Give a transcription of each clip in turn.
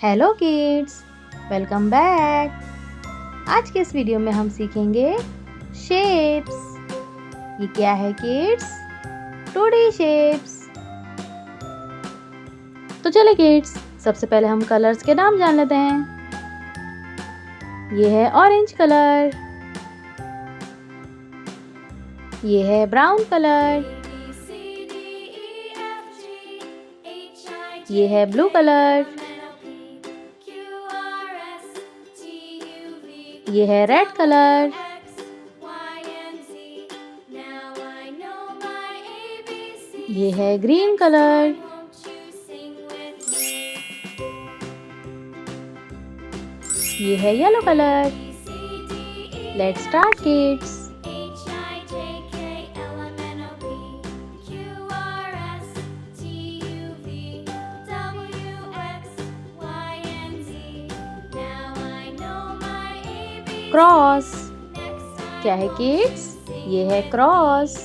Hello kids, welcome back. आज के इस वीडियो में हम सीखेंगे शेप्स। ये क्या है किड्स? 2D shapes. तो चले किड्स, सबसे पहले हम कलर्स के नाम जान लेते हैं। ये है ऑरेंज कलर, ये है ब्राउन कलर, ये है ब्लू कलर, ये है रेड कलर, ये है ग्रीन कलर, ये है yellow colour. Let's start kids. Cross क्या है किड्स? ये है क्रॉस।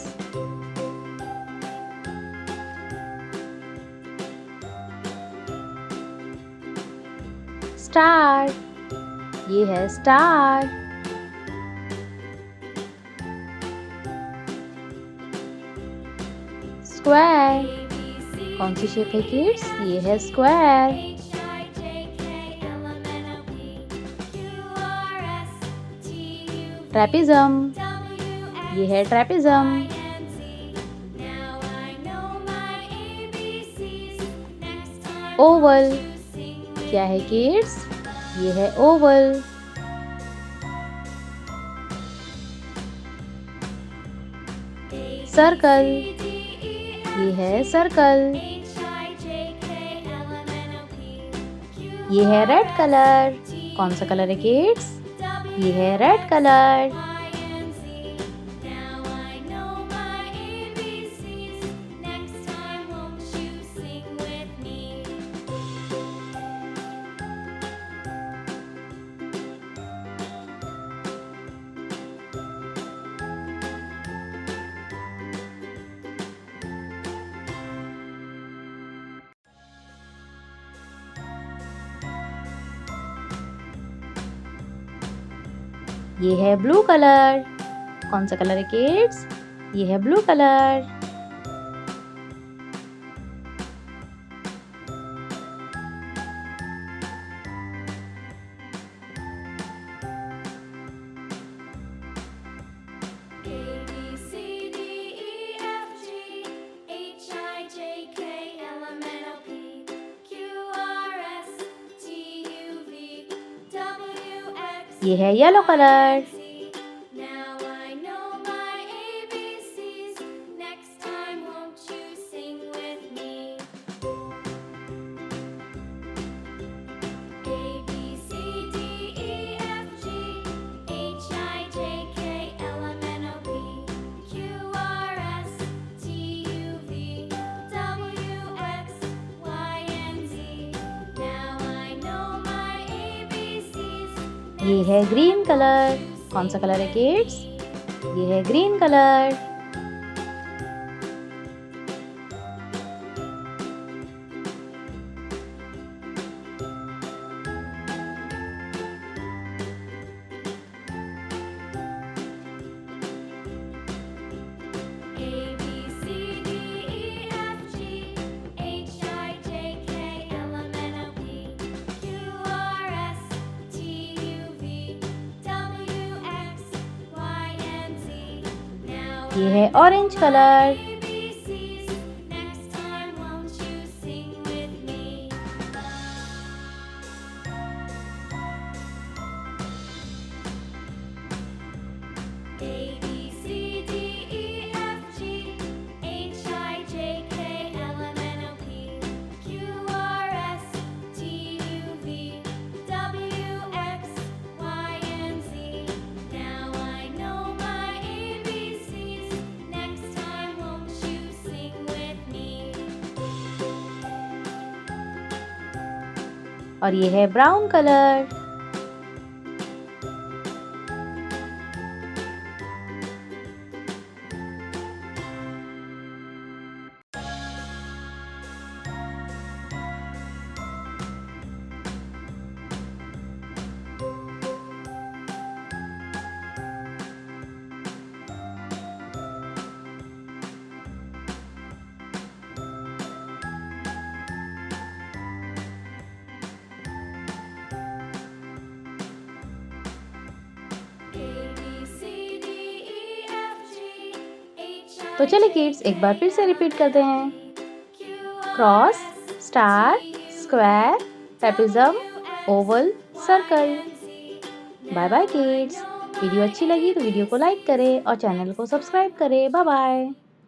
स्टार ये है स्टार। स्क्वायर कौन सी शेप है किड्स? ये है स्क्वायर। ट्रेपेजम ये है ट्रेपेजम। ओवल क्या है किड्स? ये है ओवल। सर्कल ये है सर्कल। ये है रेड कलर। कौन सा कलर है किड्स? ये है रेड कलर। ये है ब्लू कलर। कौन सा कलर है किड्स? ये है ब्लू कलर। ये है येलो कलर। ये है ग्रीन कलर। कौन सा कलर है किड्स? ये है ग्रीन कलर। ये है ऑरेंज कलर। और ये है ब्राउन कलर। तो चलिए किड्स एक बार फिर से रिपीट करते हैं। Cross, star, square, trapezium, oval, circle. Bye bye kids. Video अच्छी लगी तो वीडियो को लाइक करें और चैनल को सब्सक्राइब करें। Bye bye.